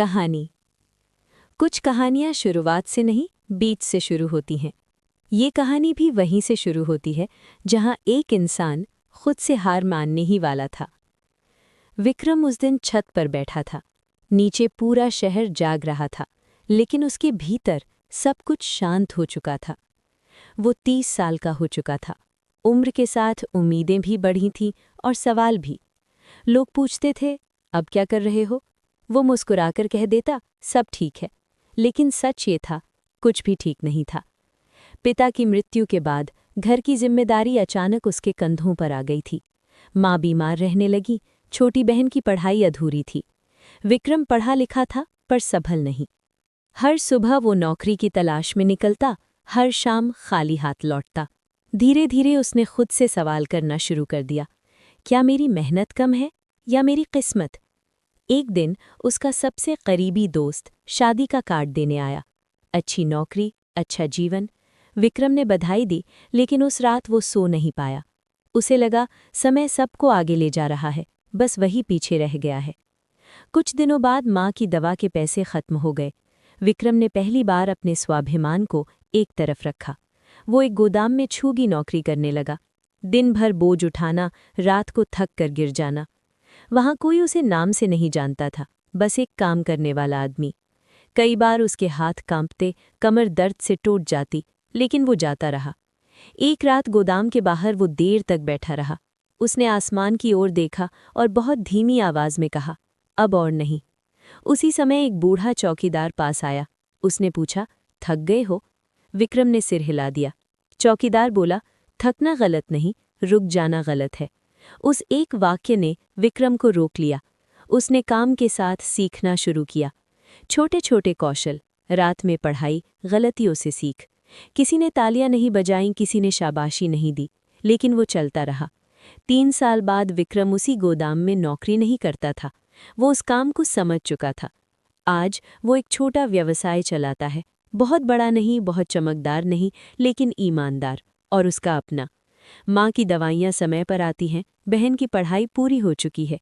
कहानी। कुछ कहानियाँ शुरुआत से नहीं, बीच से शुरू होती हैं। ये कहानी भी वहीं से शुरू होती है जहाँ एक इंसान खुद से हार मानने ही वाला था। विक्रम उस दिन छत पर बैठा था। नीचे पूरा शहर जाग रहा था, लेकिन उसके भीतर सब कुछ शांत हो चुका था। वो 30 साल का हो चुका था। उम्र के साथ उम्मीदें भी बढ़ी थीं और सवाल भी। लोग पूछते थे, अब क्या कर रहे हो? वो मुस्कुराकर कह देता, सब ठीक है। लेकिन सच ये था, कुछ भी ठीक नहीं था। पिता की मृत्यु के बाद घर की जिम्मेदारी अचानक उसके कंधों पर आ गई थी। माँ बीमार रहने लगी, छोटी बहन की पढ़ाई अधूरी थी। विक्रम पढ़ा लिखा था, पर सफल नहीं। हर सुबह वो नौकरी की तलाश में निकलता, हर शाम खाली हाथ लौटता। धीरे धीरे उसने खुद से सवाल करना शुरू कर दिया, क्या मेरी मेहनत कम है या मेरी किस्मत? एक दिन उसका सबसे करीबी दोस्त शादी का कार्ड देने आया। अच्छी नौकरी, अच्छा जीवन। विक्रम ने बधाई दी, लेकिन उस रात वो सो नहीं पाया। उसे लगा समय सबको आगे ले जा रहा है, बस वही पीछे रह गया है। कुछ दिनों बाद माँ की दवा के पैसे खत्म हो गए। विक्रम ने पहली बार अपने स्वाभिमान को एक तरफ रखा। वो एक गोदाम में छूगी नौकरी करने लगा। दिन भर बोझ उठाना, रात को थक कर गिर जाना। वहाँ कोई उसे नाम से नहीं जानता था, बस एक काम करने वाला आदमी। कई बार उसके हाथ कांपते, कमर दर्द से टूट जाती, लेकिन वो जाता रहा। एक रात गोदाम के बाहर वो देर तक बैठा रहा। उसने आसमान की ओर देखा और बहुत धीमी आवाज में कहा, अब और नहीं। उसी समय एक बूढ़ा चौकीदार पास आया। उसने पूछा, थक गए हो? विक्रम ने सिर हिला दिया। चौकीदार बोला, थकना गलत नहीं, रुक जाना गलत है। उस एक वाक्य ने विक्रम को रोक लिया। उसने काम के साथ सीखना शुरू किया। छोटे छोटे कौशल, रात में पढ़ाई, गलतियों से सीख। किसी ने तालियां नहीं बजाईं, किसी ने शाबाशी नहीं दी, लेकिन वो चलता रहा। 3 साल बाद विक्रम उसी गोदाम में नौकरी नहीं करता था। वो उस काम को समझ चुका था। आज वो एक छोटा व्यवसाय चलाता है। बहुत बड़ा नहीं, बहुत चमकदार नहीं, लेकिन ईमानदार, और उसका अपना। माँ की दवाइयाँ समय पर आती हैं, बहन की पढ़ाई पूरी हो चुकी है।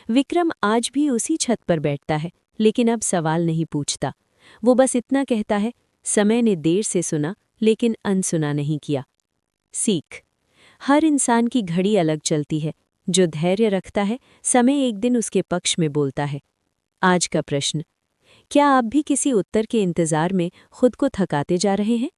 विक्रम आज भी उसी छत पर बैठता है, लेकिन अब सवाल नहीं पूछता। वो बस इतना कहता है, समय ने देर से सुना, लेकिन अनसुना नहीं किया। सीख। हर इंसान की घड़ी अलग चलती है। जो धैर्य रखता है, समय एक दिन उसके पक्ष में बोलता है। आज का प्रश्न, क्या आप भी किसी उत्तर के इंतजार में खुद को थकाते जा रहे हैं?